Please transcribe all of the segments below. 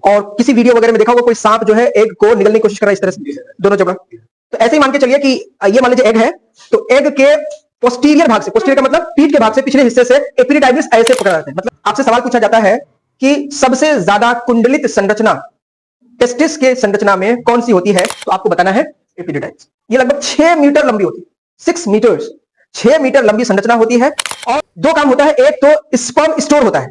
और किसी वीडियो वगैरह में देखा होगा कोई सांप जो है एग को निगलने की कोशिश कर रहा है इस तरह से दोनों जगह। तो ऐसे ही मान के चलिए कि ये मान लीजिए एग है, तो एग के पोस्टीरियर भाग से, पोस्टीरियर का मतलब पीठ के भाग से, पिछले हिस्से से एपिडिडाइमिस ऐसे पकड़ा जाता है। मतलब आपसे सवाल पूछा जाता है कि सबसे ज्यादा कुंडलित संरचना टेस्टिस के संरचना में कौन सी होती है, तो आपको बताना है एपिडिडाइमिस। ये लगभग 6 मीटर लंबी होती है, 6 मीटर्स, 6 मीटर लंबी संरचना होती है। और दो काम होता है, एक तो स्पर्म स्टोर होता है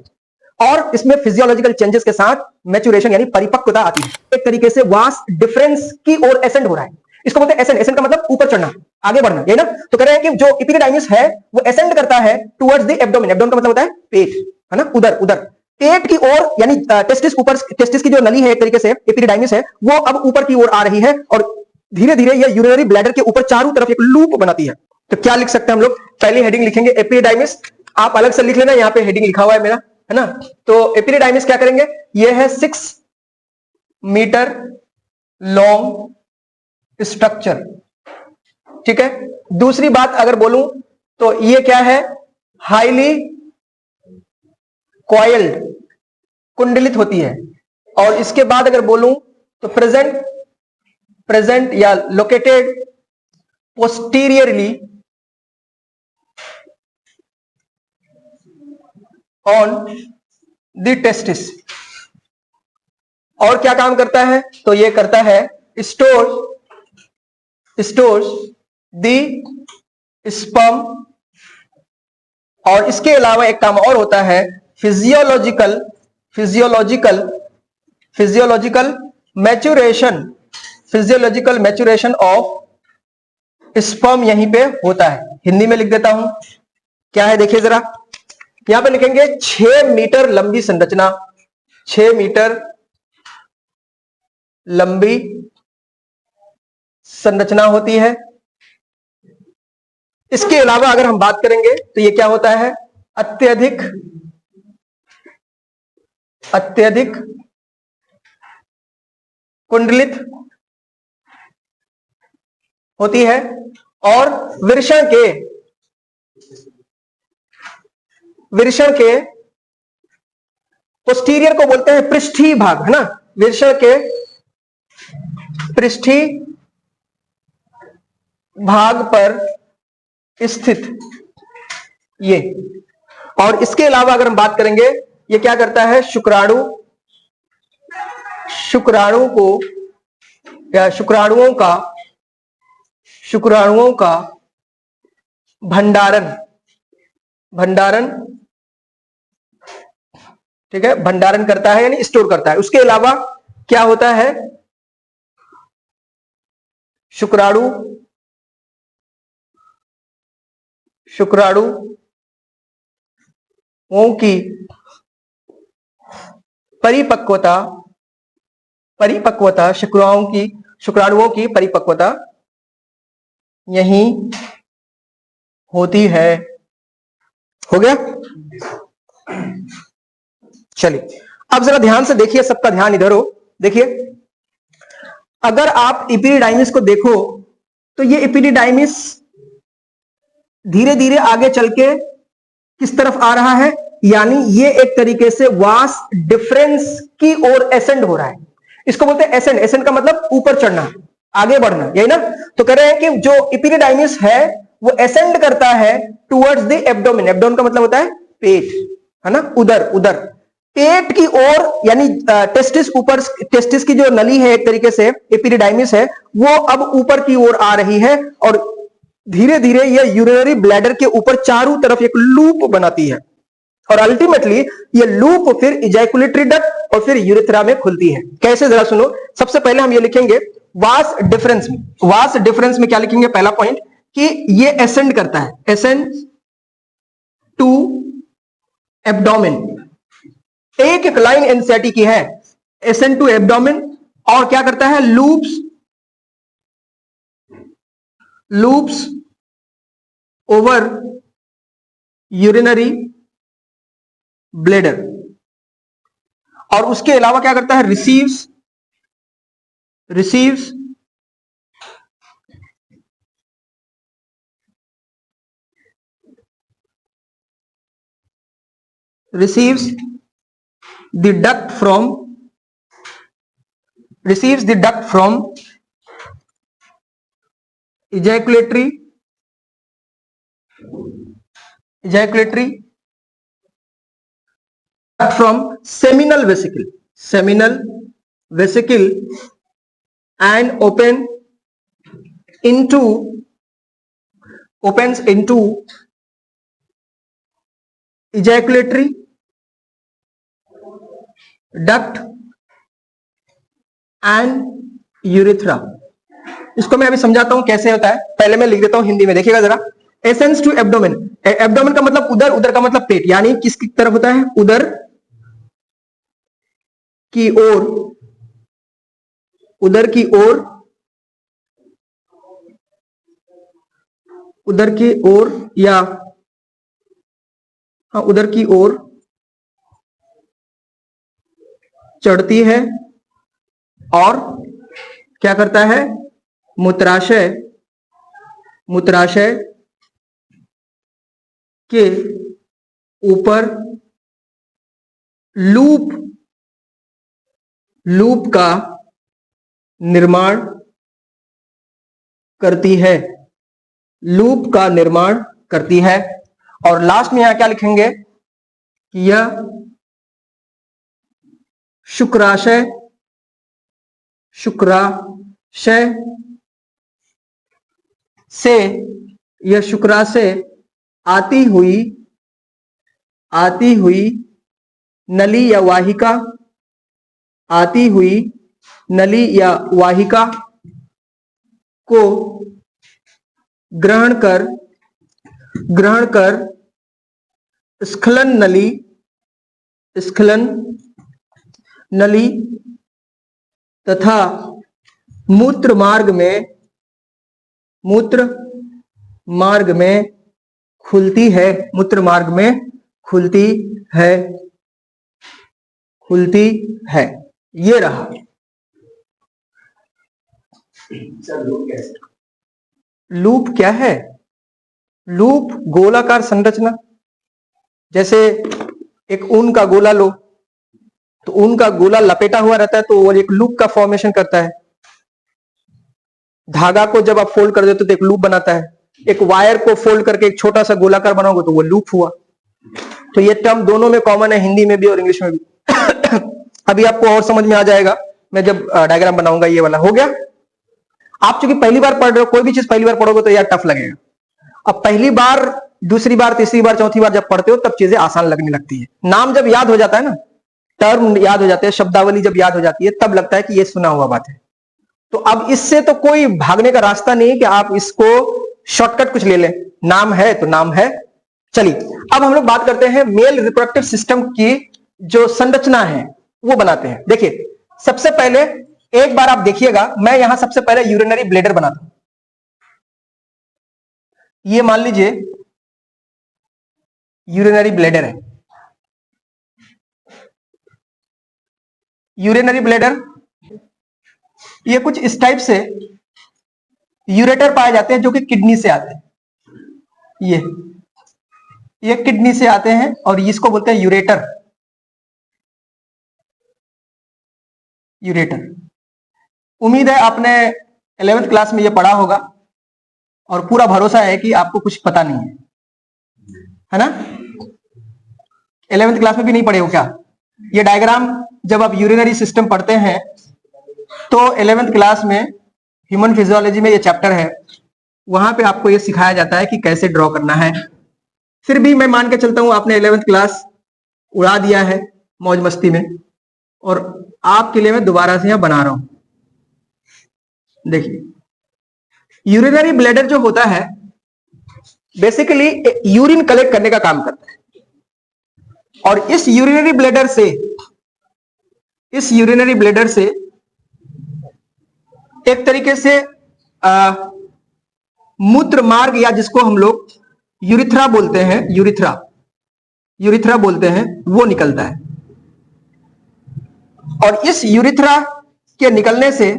और इसमें फिजियोलॉजिकल चेंजेस के साथ मैच्योरेशन यानी परिपक्वता आती है। एक तरीके से वास डिफरेंस की ओर एसेंड हो रहा है, इसको बोलते हैं एसेंड। एसेंड का मतलब ऊपर चढ़ना, आगे बढ़ना, ये ना। तो कह रहे हैं कि जो एपिडिडाइमिस है वो एसेंड करता है टुवर्ड्स द एब्डोमेन। एब्डोमेन का मतलब होता है पेट, है ना, उधर उधर पेट की ओर, यानी टेस्टिस ऊपर, टेस्टिस की जो नली है एक तरीके से एपिडिडाइमिस है, वो अब ऊपर की ओर आ रही है और धीरे धीरे ये यूरिनरी ब्लैडर के ऊपर चारों तरफ एक लूप बनाती है। तो क्या लिख सकते हैं हम लोग, पहली हेडिंग लिखेंगे एपिडिडाइमिस, आप अलग से लिख लेना, यहां पे हेडिंग लिखा हुआ है मेरा, है ना। तो एपिडिडाइमिस क्या करेंगे, ये है 6 मीटर लॉन्ग स्ट्रक्चर, ठीक है। दूसरी बात अगर बोलूं तो ये क्या है, हाईली कॉइल्ड, कुंडलित होती है। और इसके बाद अगर बोलूं तो प्रेजेंट या located posteriorly on the testis. और क्या काम करता है, तो ये करता है स्टोर्स द स्पर्म। और इसके अलावा एक काम और होता है, फिजियोलॉजिकल मैच्योरेशन ऑफ स्पर्म यहीं पे होता है। हिंदी में लिख देता हूं, क्या है देखिए जरा, यहां पे लिखेंगे 6 मीटर लंबी संरचना, 6 मीटर लंबी संरचना होती है। इसके अलावा अगर हम बात करेंगे तो ये क्या होता है, अत्यधिक कुंडलित होती है। और वृषण के पोस्टीरियर को बोलते हैं पृष्ठीय भाग, है ना। वृषण के पृष्ठीय भाग पर स्थित ये। और इसके अलावा अगर हम बात करेंगे, ये क्या करता है, शुक्राणु को या शुक्राणुओं का भंडारण, ठीक है, भंडारण करता है यानी स्टोर करता है। उसके अलावा क्या होता है, शुक्राणुओं की परिपक्वता, शुक्राणुओं की परिपक्वता यही होती है। हो गया, चलिए अब जरा ध्यान से देखिए, सबका ध्यान इधर हो। देखिए अगर आप एपिडिडाइमिस को देखो तो ये एपिडिडाइमिस धीरे धीरे आगे चल के किस तरफ आ रहा है, यानी ये एक तरीके से वास डिफरेंस की ओर एसेंड हो रहा है। इसको बोलते हैं एसेंड। एसेंड का मतलब ऊपर चढ़ना, आगे बढ़ना, यही ना। तो कह रहे हैं कि जो एपिडिडाइमिस है वो एसेंड करता है टुवर्ड्स द एब्डोमेन। एब्डोमेन का मतलब होता है पेट, है ना, उधर उधर पेट की ओर, यानी टेस्टिस ऊपर, टेस्टिस की जो नली है एक तरीके से एपिडिडाइमिस है, वो अब ऊपर की ओर आ रही है और धीरे धीरे यह यूरिनरी ब्लैडर के ऊपर चारों तरफ एक लूप बनाती है। और अल्टीमेटली ये लूप फिर इजैकुलेटरी डक्ट और फिर यूरेथ्रा में खुलती है। कैसे, जरा सुनो। सबसे पहले हम ये लिखेंगे वास डिफरेंस में, वास डिफरेंस में क्या लिखेंगे, पहला पॉइंट कि ये एसेंड करता है, एसेंड टू एब्डोमेन। एक लाइन एनसीईआरटी की है, एसेंड टू एब्डोमेन। और क्या करता है, लूप्स ओवर यूरिनरी ब्लेडर। और उसके अलावा क्या करता है, receives the duct from receives the duct from ejaculatory from seminal vesicle and opens into ejaculatory duct and urethra। इसको मैं अभी समझाता हूं कैसे होता है, पहले मैं लिख देता हूं हिंदी में, देखिएगा जरा। एसेंस टू एब्डोमेन, एब्डोमेन का मतलब उदर, उदर का मतलब पेट, यानी किसकी तरफ होता है, उदर की ओर, उदर की ओर, उदर की ओर या हाँ उदर की ओर चढ़ती है और क्या करता है, मूत्राशय के ऊपर लूप का निर्माण करती है, लूप का निर्माण करती है। और लास्ट में यहां क्या लिखेंगे कि यह शुक्राशय से, यह शुक्राशय आती हुई नली या वाहिका, को ग्रहण कर स्खलन नली तथा मूत्र मार्ग में खुलती है। ये रहा। लूप क्या है? लूप गोलाकार संरचना, जैसे एक ऊन का गोला लो, तो ऊन का गोला लपेटा हुआ रहता है तो वो एक लूप का फॉर्मेशन करता है। धागा को जब आप फोल्ड कर देते तो एक लूप बनाता है। एक वायर को फोल्ड करके एक छोटा सा गोलाकार बनाओगे तो वो लूप हुआ। तो ये टर्म दोनों में कॉमन है, हिंदी में भी और इंग्लिश में भी। अभी आपको और समझ में आ जाएगा मैं जब डायग्राम बनाऊंगा। ये वाला हो गया। आप चूंकि पहली बार पढ़ रहे हो, कोई भी चीज पहली बार पढ़ोगे तो यार टफ लगेगा। अब पहली बार, दूसरी बार, तीसरी बार, चौथी बार जब पढ़ते हो तब चीजें आसान लगने लगती है। नाम जब याद हो जाता है ना, टर्म याद हो जाते हैं, शब्दावली जब याद हो जाती है, तब लगता है कि ये सुना हुआ बात है। तो अब इससे तो कोई भागने का रास्ता नहीं कि आप इसको शॉर्टकट कुछ ले लें। नाम है तो नाम है। चलिए अब हम लोग बात करते हैं मेल रिप्रोडक्टिव सिस्टम की जो संरचना है वो बनाते हैं। देखिए सबसे पहले एक बार आप देखिएगा, मैं यहां सबसे पहले यूरिनरी ब्लैडर बनाता हूं। ये मान लीजिए यूरिनरी ब्लैडर है। यूरिनरी ब्लैडर ये कुछ इस टाइप से यूरेटर पाए जाते हैं जो कि किडनी से आते हैं। ये किडनी से आते हैं और इसको बोलते हैं यूरेटर। उम्मीद है आपने 11th क्लास में ये पढ़ा होगा और पूरा भरोसा है कि आपको कुछ पता नहीं है ना। 11th क्लास में भी नहीं पढ़े हो क्या? ये डायग्राम जब आप यूरिनरी सिस्टम पढ़ते हैं तो 11th क्लास में ह्यूमन फिजियोलॉजी में ये चैप्टर है, वहां पे आपको ये सिखाया जाता है कि कैसे ड्रॉ करना है। फिर भी मैं मान के चलता हूं आपने 11th क्लास उड़ा दिया है मौज मस्ती में, और आपके लिए मैं दोबारा से यहां बना रहा हूं। देखिए यूरिनरी ब्लैडर जो होता है बेसिकली यूरिन कलेक्ट करने का काम करता है। और इस यूरिनरी ब्लैडर से एक तरीके से मूत्र मार्ग, या जिसको हम लोग यूरिथ्रा बोलते हैं, यूरिथ्रा बोलते हैं, वो निकलता है। और इस यूरिथ्रा के निकलने से,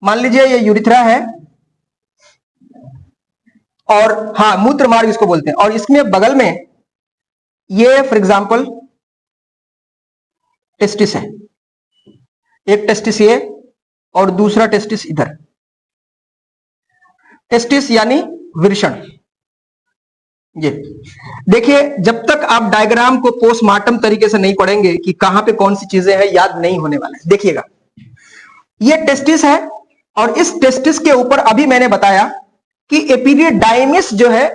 मान लीजिए ये यूरिथ्रा है और हाँ मूत्र मार्ग इसको बोलते हैं, और इसमें बगल में ये फॉर एग्जांपल टेस्टिस है। एक टेस्टिस ये और दूसरा टेस्टिस इधर। टेस्टिस यानी वृषण। ये देखिए, जब तक आप डायग्राम को पोस्टमार्टम तरीके से नहीं पढ़ेंगे कि कहां पे कौन सी चीजें हैं, याद नहीं होने वाला है। देखिएगा, ये टेस्टिस है और इस टेस्टिस के ऊपर अभी मैंने बताया कि एपिडिडाइमिस जो है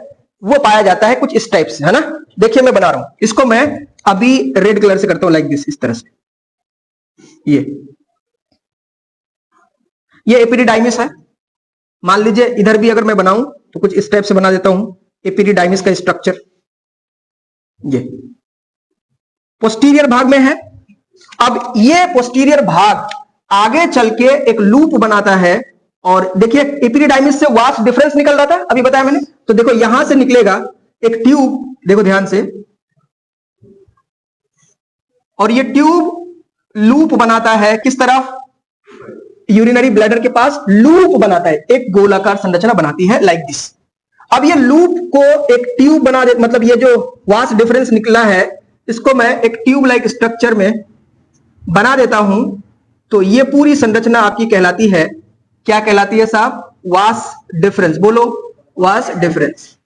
वो पाया जाता है कुछ इस टाइप से, है ना। देखिए मैं बना रहा हूं इसको, मैं अभी रेड कलर से करता हूं, लाइक दिस, इस तरह से। ये एपिडिडाइमिस है। मान लीजिए इधर भी अगर मैं बनाऊं तो कुछ इस टाइप से बना देता हूं एपिडिडाइमिस का स्ट्रक्चर। ये पोस्टीरियर भाग में है। अब ये पोस्टीरियर भाग आगे चल के एक लूप बनाता है और देखिए एपिडिडाइमिस से वास्ट डिफरेंस निकल रहा था, अभी बताया मैंने। तो देखो यहां से निकलेगा एक ट्यूब, देखो ध्यान से, और ये ट्यूब लूप बनाता है किस तरफ, यूरिनरी ब्लैडर के पास लूप बनाता है, एक गोलाकार संरचना बनाती है लाइक दिस। अब ये लूप को एक ट्यूब बना दे, मतलब ये जो वास्ट डिफरेंस निकला है इसको मैं एक ट्यूब लाइक स्ट्रक्चर में बना देता हूं। तो ये पूरी संरचना आपकी कहलाती है, क्या कहलाती है साहब, वास्ट डिफरेंस। बोलो वास्ट डिफरेंस।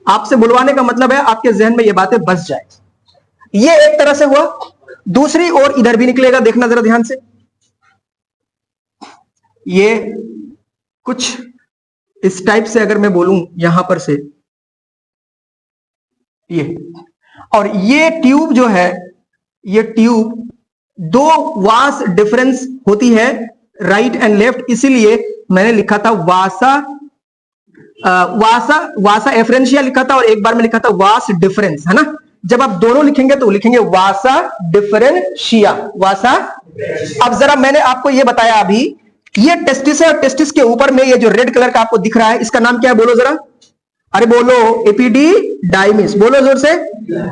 आपसे बुलवाने का मतलब है आपके जहन में ये बातें बस जाए। ये एक तरह से हुआ। दूसरी ओर इधर भी निकलेगा, देखना जरा ध्यान से। ये कुछ इस टाइप से अगर मैं बोलूं यहां पर से, ये और ये ट्यूब जो है, ये ट्यूब दो वास डिफरेंस होती है राइट एंड लेफ्ट, इसीलिए मैंने लिखा था वासा एफरेंशिया लिखा था और एक बार में लिखा था वास डिफरेंस, है ना। जब आप दोनों लिखेंगे तो लिखेंगे वासा डिफरेंशिया, वासा। अब जरा मैंने आपको यह बताया अभी, ये टेस्टिस है और टेस्टिस के ऊपर में ये जो रेड कलर का आपको दिख रहा है इसका नाम क्या है, बोलो जरा, अरे बोलो, एपिडिडाइमिस। बोलो जोर से,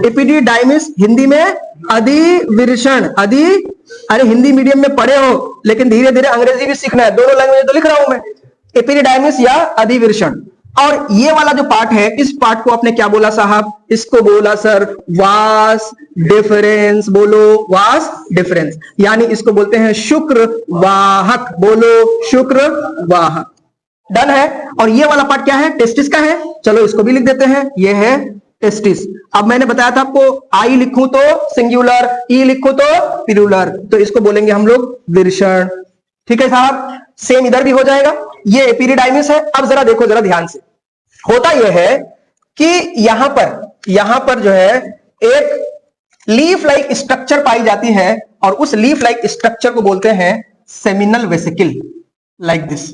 एपिडिडाइमिस। हिंदी में अधिविर्षण। अरे हिंदी मीडियम में पढ़े हो लेकिन धीरे धीरे अंग्रेजी भी सीखना है, दोनों लैंग्वेज तो लिख रहा हूं मैं। एपिडिडाइमिस या अधिविर्षण। और ये वाला जो पार्ट है, इस पार्ट को आपने क्या बोला साहब, इसको बोला सर वास डिफरेंस। बोलो वास डिफरेंस, यानी इसको बोलते हैं शुक्र वाहक। बोलो शुक्र वाहक। डन है। और ये वाला पार्ट क्या है, टेस्टिस का है। चलो इसको भी लिख देते हैं, ये है टेस्टिस। अब मैंने बताया था आपको, आई लिखूं तो सिंगुलर, ई लिखूं तो प्लूरल, तो इसको बोलेंगे हम लोग वृषण। ठीक है साहब, सेम इधर भी हो जाएगा। ये एपिडिडाइमिस है। अब जरा देखो जरा ध्यान से, होता यह है कि यहां पर जो है एक लीफ लाइक स्ट्रक्चर पाई जाती है और उस लीफ लाइक स्ट्रक्चर को बोलते हैं सेमिनल वेसिकल, लाइक दिस।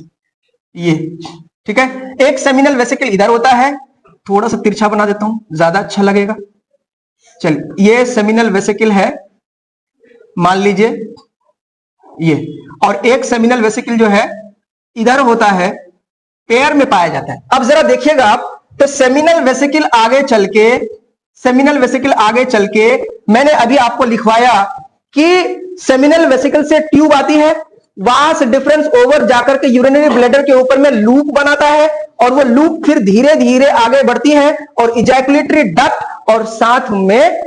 ये ठीक है, एक सेमिनल वेसिकल इधर होता है, थोड़ा सा तिरछा बना देता हूं ज्यादा अच्छा लगेगा। चलिए, ये सेमिनल वेसिकल है मान लीजिए ये, और एक सेमिनल वेसिकल जो है इधर होता है, पेयर में पाया जाता है। अब जरा देखिएगा आप, तो सेमिनल वेसिकल आगे चल के मैंने अभी आपको लिखवाया कि सेमिनल वेसिकल से ट्यूब आती है, वास डिफरेंस ओवर जाकर के यूरिनरी ब्लैडर के ऊपर में लूप बनाता है और वो लूप फिर धीरे धीरे आगे बढ़ती है और इजैकुलेटरी डक्ट और साथ में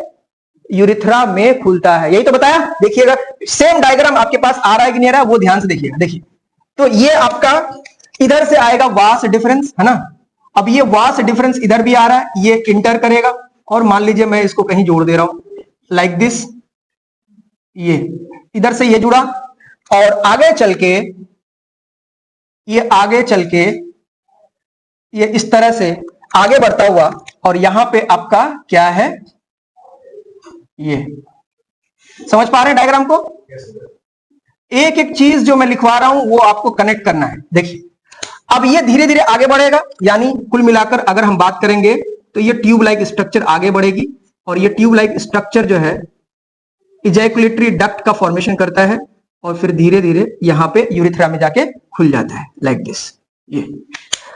यूरिथ्रा में खुलता है। यही तो बताया। देखिएगा सेम डायग्राम आपके पास आ रहा है कि नहीं आ रहा है, वो ध्यान से देखिएगा। देखिए, तो ये आपका इधर से आएगा वास डिफरेंस, है ना। अब ये वास डिफरेंस इधर भी आ रहा है, ये इंटर करेगा और मान लीजिए मैं इसको कहीं जोड़ दे रहा हूं लाइक दिस। ये इधर से ये जुड़ा और आगे चल के ये इस तरह से आगे बढ़ता हुआ, और यहां पे आपका क्या है, ये समझ पा रहे हैं डायग्राम को। एक एक चीज जो मैं लिखवा रहा हूं वो आपको कनेक्ट करना है। देखिए, अब ये धीरे धीरे आगे बढ़ेगा, यानी कुल मिलाकर अगर हम बात करेंगे तो ये ट्यूब लाइक स्ट्रक्चर आगे बढ़ेगी और ये ट्यूब लाइक स्ट्रक्चर जो है इजैकुलेटरी डक्ट का फॉर्मेशन करता है और फिर धीरे धीरे यहां पे यूरिथ्रा में जाके खुल जाता है लाइक दिस। ये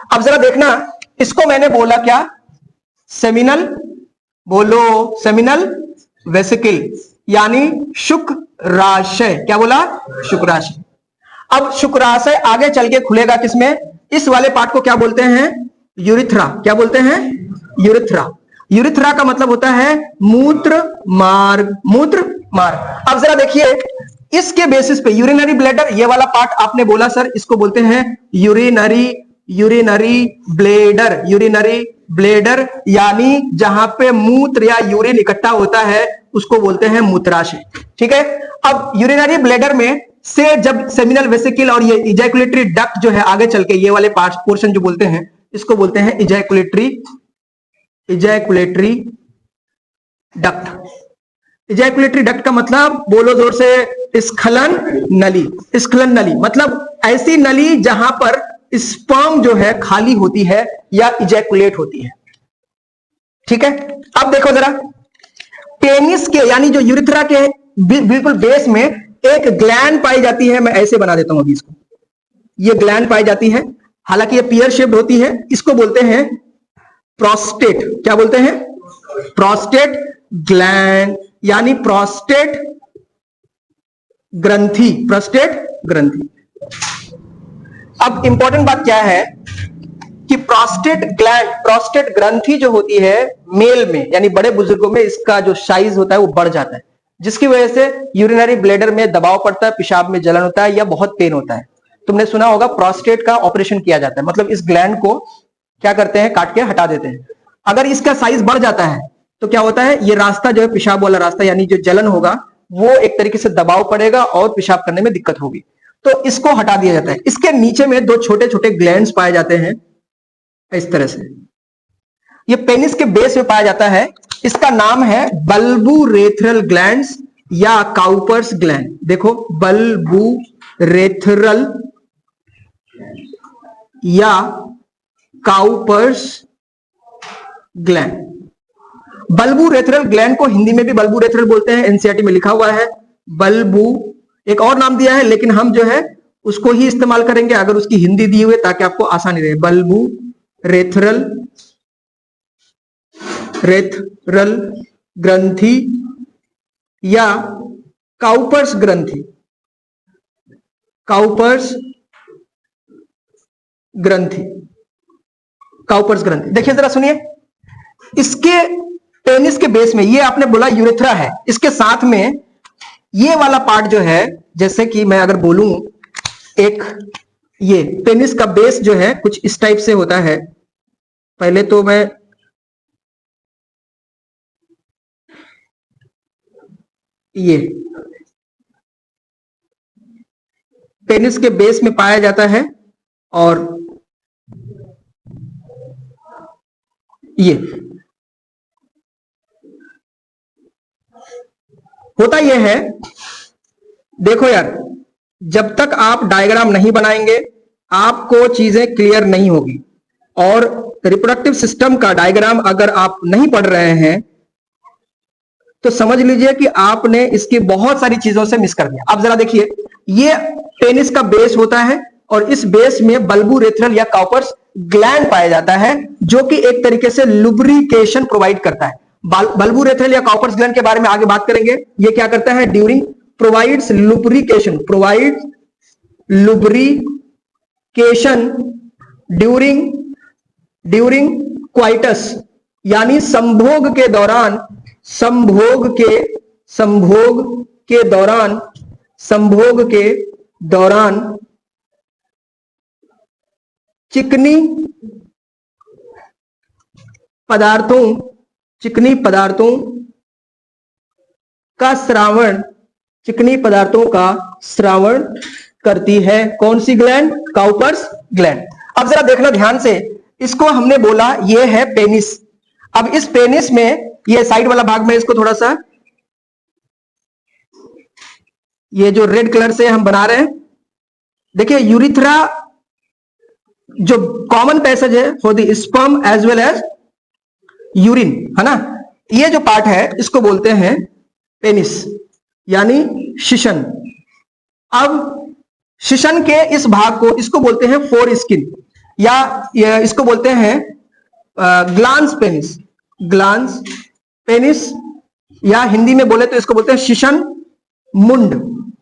अब जरा देखना, इसको मैंने बोला क्या, सेमिनल। बोलो सेमिनल वेसिकल, यानी शुक्राशय। क्या बोला, शुक्राशय। अब शुक्राशय आगे चल के खुलेगा किसमें, इस वाले पार्ट को क्या बोलते हैं, यूरिथ्रा। क्या बोलते हैं, यूरिथ्रा। यूरिथ्रा का मतलब होता है मूत्र मार्ग, मूत्र मार्ग। अब जरा देखिए, इसके बेसिस पे यूरिनरी ब्लैडर, ये वाला पार्ट आपने बोला सर इसको बोलते हैं यूरिनरी ब्लेडर, यानी जहां पे मूत्र या यूरिन इकट्ठा होता है उसको बोलते हैं मूत्राशय। ठीक है, अब यूरिनरी ब्लेडर में से जब सेमिनल वेसिकल और ये इजैकुलेटरी डक्ट जो है आगे चल के ये वाले पार्ट पोर्शन जो बोलते हैं इसको बोलते हैं इजैकुलेटरी डक्ट। इजैकुलेटरी डक्ट का मतलब बोलो जोर से, स्खलन नली मतलब ऐसी नली जहां पर स्पर्म जो है खाली होती है या इजैकुलेट होती है। ठीक है, अब देखो जरा, पेनिस के यानी जो यूरिथ्रा के बिल्कुल बेस में एक ग्लैंड पाई जाती है। मैं ऐसे बना देता हूं अभी इसको, ये ग्लैंड पाई जाती है, हालांकि ये पियर शेप्ड होती है। इसको बोलते हैं प्रोस्टेट। क्या बोलते हैं? प्रोस्टेट ग्लैंड, यानी प्रोस्टेट ग्रंथि। अब इंपॉर्टेंट बात क्या है कि प्रोस्टेट ग्रंथि जो होती है मेल में यानी बड़े बुजुर्गों में, इसका जो साइज होता है वो बढ़ जाता है, जिसकी वजह से यूरिनरी ब्लैडर में दबाव पड़ता है, पेशाब में जलन होता है या बहुत पेन होता है। तुमने सुना होगा प्रोस्टेट का ऑपरेशन किया जाता है, मतलब इस ग्लैंड को क्या करते हैं, काट के हटा देते हैं। अगर इसका साइज बढ़ जाता है तो क्या होता है, ये रास्ता जो है पेशाब वाला रास्ता, यानी जो जलन होगा वो एक तरीके से दबाव पड़ेगा और पेशाब करने में दिक्कत होगी, तो इसको हटा दिया जाता है। इसके नीचे में दो छोटे छोटे ग्लैंड्स पाए जाते हैं इस तरह से, ये पेनिस के बेस में पाया जाता है। इसका नाम है बल्बुरेथ्रल ग्लैंड्स या काउपर्स ग्लैंड। देखो, बल्बुरेथ्रल या काउपर्स ग्लैंड। बल्बुरेथ्रल ग्लैंड को हिंदी में भी बल्बुरेथ्रल बोलते हैं, एनसीईआरटी में लिखा हुआ है। एक और नाम दिया है लेकिन हम जो है उसको ही इस्तेमाल करेंगे अगर उसकी हिंदी दी हुई, ताकि आपको आसानी रहे। बल्बुरेथ्रल ग्रंथि या काउपर्स ग्रंथि। देखिए जरा सुनिए, इसके पेनिस के बेस में, ये आपने बोला यूरेथ्रा है, इसके साथ में ये वाला पार्ट जो है, जैसे कि मैं अगर बोलूं, एक ये पेनिस का बेस जो है कुछ इस टाइप से होता है। पहले तो मैं ये पेनिस के बेस में पाया जाता है, और ये होता यह है, देखो यार, जब तक आप डायग्राम नहीं बनाएंगे आपको चीजें क्लियर नहीं होगी। और रिप्रोडक्टिव सिस्टम का डायग्राम अगर आप नहीं पढ़ रहे हैं तो समझ लीजिए कि आपने इसकी बहुत सारी चीजों से मिस कर दिया। अब जरा देखिए, ये पेनिस का बेस होता है और इस बेस में बल्बुरेथ्रल या काउपर्स ग्लैंड पाया जाता है, जो कि एक तरीके से लुब्रिकेशन प्रोवाइड करता है। बल्बुरेथ्रल या काउपर्स ग्लैंड के बारे में आगे बात करेंगे। ये क्या करता है, प्रोवाइड्स लुब्रिकेशन ड्यूरिंग क्वाइटस, यानी संभोग के दौरान चिकनी पदार्थों का स्रावण करती है। कौन सी ग्लैंड? Cowper's gland. अब जरा देखना ध्यान से, इसको हमने बोला ये है पेनिस। अब इस पेनिस में ये साइड वाला भाग में इसको थोड़ा सा, ये जो रेड कलर से हम बना रहे हैं, देखिए यूरिथ्रा जो कॉमन पैसेज है for the sperm as well as urine, है ना, ये जो पार्ट है इसको बोलते हैं पेनिस यानी शिशन। अब शिशन के इस भाग को इसको बोलते हैं फोर स्किन, या इसको बोलते हैं ग्लांस पेनिस, या हिंदी में बोले तो इसको बोलते हैं शिशन मुंड,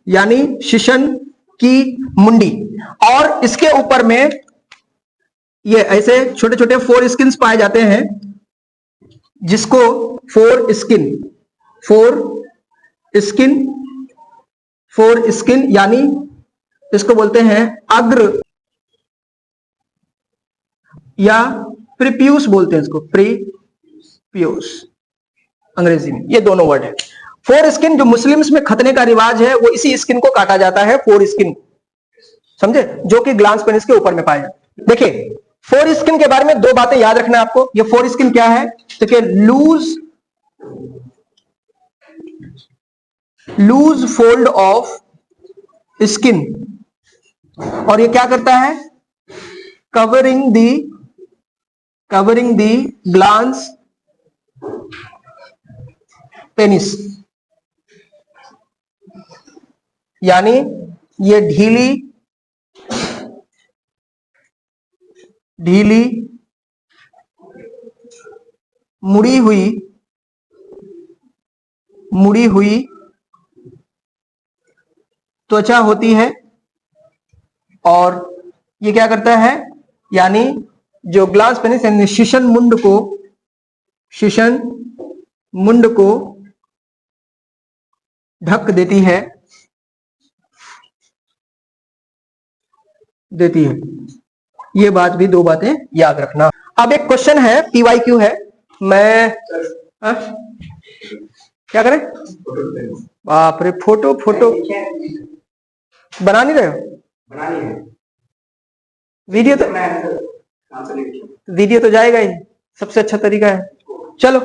यानी शिशन की मुंडी। और इसके ऊपर में ये ऐसे छोटे छोटे फोर स्किन्स पाए जाते हैं, जिसको फोर स्किन फोर स्किन यानी इसको बोलते हैं अग्र या प्रीप्यूस बोलते हैं इसको, प्रीप्यूस अंग्रेजी में, ये दोनों वर्ड है। फोर स्किन जो मुस्लिम्स में खतने का रिवाज है वो इसी स्किन को काटा जाता है, फोर स्किन, समझे, जो कि ग्लांस पेनिस के ऊपर में पाया जाता है। देखिए फोर स्किन के बारे में दो बातें याद रखना है आपको। ये फोर स्किन क्या है, देखिए लूज फोल्ड ऑफ स्किन, और ये क्या करता है, कवरिंग दी ग्लांस पेनिस, यानी ये ढीली मुड़ी हुई त्वचा होती है, और ये क्या करता है, यानी जो ग्लांस पेनिस यानी शिशन मुंड को ढक देती है। ये बात भी, दो बातें याद रखना। अब एक क्वेश्चन है, PYQ है, मैं क्या करें, बाप रे, फोटो बना नहीं रहे हो, वीडियो तो जाएगा ही, सबसे अच्छा तरीका है। चलो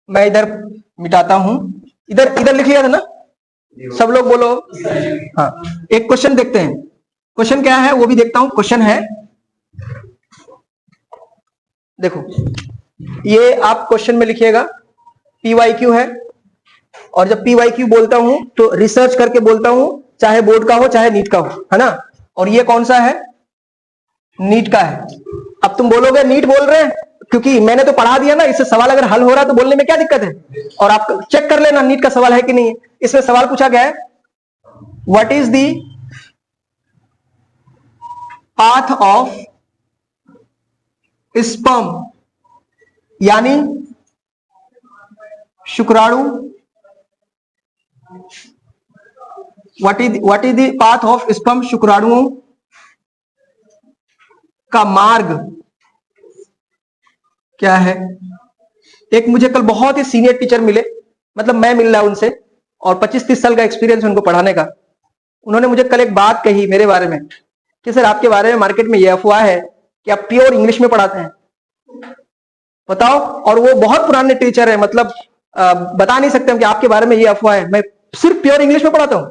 मैं इधर मिटाता हूं, इधर लिख लिया था ना, सब लोग बोलो। हाँ, एक क्वेश्चन देखते हैं, क्वेश्चन क्या है वो भी देखता हूं। क्वेश्चन है, देखो ये आप क्वेश्चन में लिखिएगा, PYQ है, और जब PYQ बोलता हूं तो रिसर्च करके बोलता हूं, चाहे बोर्ड का हो चाहे नीट का हो, है ना। और ये कौन सा है, नीट का है। अब तुम बोलोगे नीट बोल रहे हैं, क्योंकि मैंने तो पढ़ा दिया ना, इससे सवाल अगर हल हो रहा है तो बोलने में क्या दिक्कत है, और आप चेक कर लेना नीट का सवाल है कि नहीं है। इसमें सवाल पूछा गया है, what is the path of sperm, यानी शुक्राणु, what is the path of sperm, शुक्राणुओं का मार्ग क्या है। एक मुझे कल बहुत ही सीनियर टीचर मिले, मतलब मैं मिल रहा उनसे, और 25-30 साल का एक्सपीरियंस उनको पढ़ाने का। उन्होंने मुझे कल एक बात कही मेरे बारे में कि सर आपके बारे में मार्केट में यह अफवाह है कि आप प्योर इंग्लिश में पढ़ाते हैं, बताओ। और वो बहुत पुराने टीचर है, मतलब बता नहीं सकते हम कि आपके बारे में ये अफवाह है, मैं सिर्फ प्योर इंग्लिश में पढ़ाता हूं।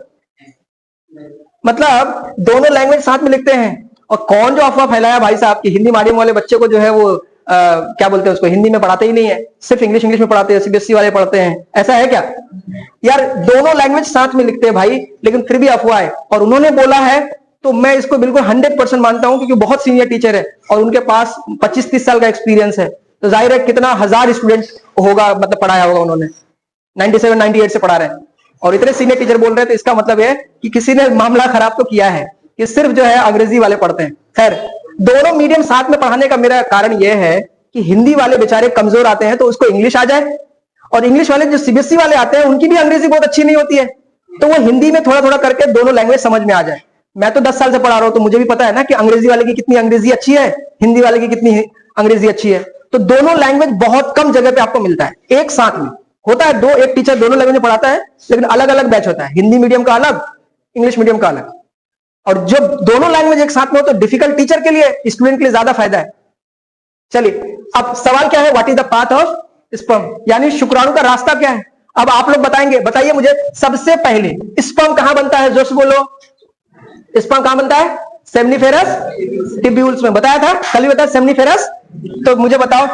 मतलब दोनों लैंग्वेज साथ में लिखते हैं। और कौन जो अफवाह फैलाया भाई साहब कि हिंदी मीडियम वाले बच्चे को जो है वो क्या बोलते हैं उसको, हिंदी में पढ़ाते ही नहीं है, सिर्फ इंग्लिश में पढ़ाते हैं, CBSE वाले पढ़ते हैं, ऐसा है क्या यार। दोनों लैंग्वेज साथ में लिखते हैं भाई, लेकिन फिर भी अफवाह है। और उन्होंने बोला है तो मैं इसको बिल्कुल 100% मानता हूं, क्योंकि बहुत सीनियर टीचर है और उनके पास 25-30 साल का एक्सपीरियंस है, तो जाहिर है कितना हजार स्टूडेंट होगा, मतलब पढ़ाया होगा उन्होंने, 97-98 से पढ़ा रहे हैं, और इतने सीनियर टीचर बोल रहे हैं, तो इसका मतलब है कि किसी ने मामला खराब तो किया है, कि सिर्फ जो है अंग्रेजी वाले पढ़ते हैं। खैर, दोनों मीडियम साथ में पढ़ाने का मेरा कारण यह है कि हिंदी वाले बेचारे कमजोर आते हैं तो उसको इंग्लिश आ जाए, और इंग्लिश वाले जो CBSE वाले आते हैं उनकी भी अंग्रेजी बहुत अच्छी नहीं होती है, तो वो हिंदी में थोड़ा थोड़ा करके दोनों लैंग्वेज समझ में आ जाए। मैं तो 10 साल से पढ़ा रहा हूं, तो मुझे भी पता है ना कि अंग्रेजी वाले की कितनी अंग्रेजी अच्छी है, हिंदी वाले की कितनी अंग्रेजी अच्छी है। तो दोनों लैंग्वेज बहुत कम जगह पे आपको मिलता है, एक साथ में होता है। एक टीचर दोनों लैंग्वेज में पढ़ाता है, लेकिन अलग अलग बैच होता है, हिंदी मीडियम का अलग, इंग्लिश मीडियम का अलग। और जब दोनों लैंग्वेज एक साथ में हो तो डिफिकल्ट टीचर के लिए, स्टूडेंट के लिए ज्यादा फायदा है। चलिए, अब सवाल क्या है, what is the path of sperm, यानी शुक्राणु का रास्ता क्या है। अब आप लोग बताएंगे, बताइए मुझे, सबसे पहले स्पर्म कहां बनता है, जोश बोलो, स्पर्म कहां बनता है, सेमनीफेरस टिब्यूल्स में, बताया था कल ही, बताया सेमनीफेरस। तो मुझे बताओ,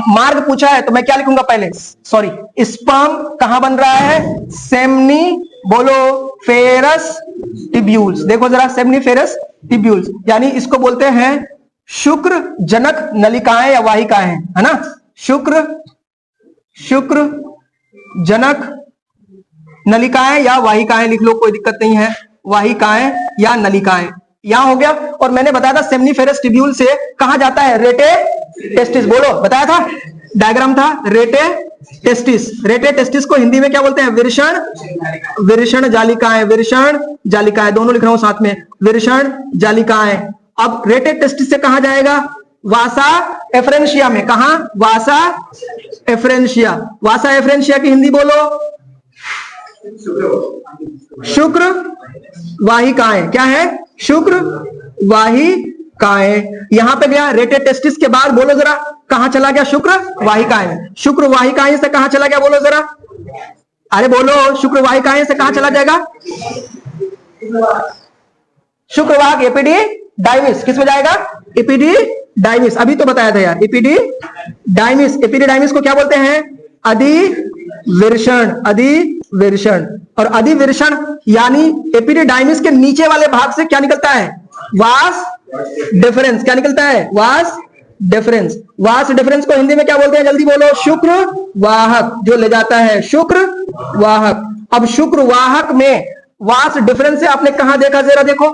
मार्ग पूछा है तो मैं क्या लिखूंगा पहले, सॉरी, स्पर्म कहां बन रहा है, सेमनी, बोलो, फेरस टिब्यूल्स। देखो जरा, सेमनीफेरस टिब्यूल्स, यानी इसको बोलते हैं शुक्र जनक नलिकाएं या वाहिकाएं, है ना। शुक्र जनक नलिकाएं या वाहिकाएं लिख लो, कोई दिक्कत नहीं है, वाहिकाएं या नलिकाएं, यहां हो गया। और मैंने बताया था सेमनीफेरस टिब्यूल से कहां जाता है, रेटे टेस्टिस, बोलो, बताया था डायग्राम था रेटे टेस्टिस। रेटे टेस्टिस को हिंदी में क्या बोलते हैं? विरषण, विरषण जालिकाएं, विरषण जालिकाएं, दोनों लिख रहा हूं साथ में, विरषण जालिकाएं। अब रेटे टेस्टिस से कहां जाएगा? वासा एफरेंशिया में। कहां? वासा एफरेंशिया। वासा एफरेंशिया की हिंदी बोलो, शुक्र वाहिकाएं। क्या है? शुक्र वाहिकाएं। यहां पे गया रेटे टेस्टिस के बाद, बोलो जरा कहां चला गया? शुक्र वाहिकाएं में। शुक्र वाहिकाएं से कहां चला गया? बोलो जरा, अरे बोलो, शुक्र वाहिकाएं से कहां चला जाएगा? शुक्रवाहक एपिडिडाइमिस। किस में जाएगा? एपिडिडाइमिस। अभी तो बताया था यार, एपिडिडाइमिस। एपिडिडाइमिस को क्या बोलते हैं? अधिविरषण, अधिविरषण। और अधिविरषण यानी एपिडिडाइमिस के नीचे वाले भाग से क्या निकलता है? Vas deferens. क्या निकलता है? Vas deferens. वास डिफरेंस को हिंदी में क्या बोलते हैं? जल्दी बोलो, शुक्र वाहक, जो ले जाता है, शुक्र वाहक। अब शुक्र वाहक में वास डिफरेंस से आपने कहां देखा? जरा देखो,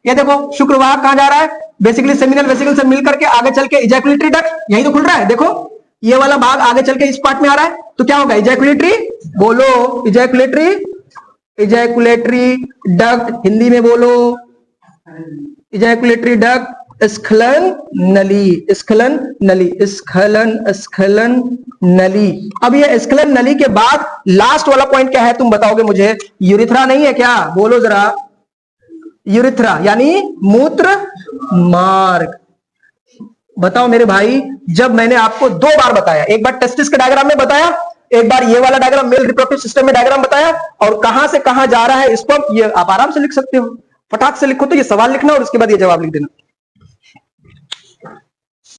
ये देखो, शुक्र वाहक कहां जा रहा है? बेसिकली सेमिनल वेसिकल से मिलकर के आगे चल के इजैकुलेटरी डक्ट, यही तो खुल रहा है। देखो ये वाला भाग आगे चल के इस पार्ट में आ रहा है, तो क्या होगा? इजैकुलेटरी, बोलो इजैकुलेटरी, इजैकुलेटरी डक्ट। हिंदी में बोलो, इजैकुलेटरी डक्ट, स्खलन नली, स्खलन नली, स्खलन, स्खलन नली। अब ये स्खलन नली के बाद लास्ट वाला पॉइंट क्या है तुम बताओगे मुझे? यूरिथ्रा नहीं है क्या? बोलो जरा, यूरिथ्रा यानी मूत्र मार्ग। बताओ मेरे भाई, जब मैंने आपको 2 बार बताया, एक बार टेस्टिस के डायग्राम में बताया, एक बार ये वाला डायग्राम मेल रिप्रोडक्टिव सिस्टम में डायग्राम बताया, और कहां से कहां जा रहा है स्पर्म, ये आप आराम से लिख सकते हो। फटाक से लिखो, तो ये सवाल लिखना और उसके बाद ये जवाब लिख देना।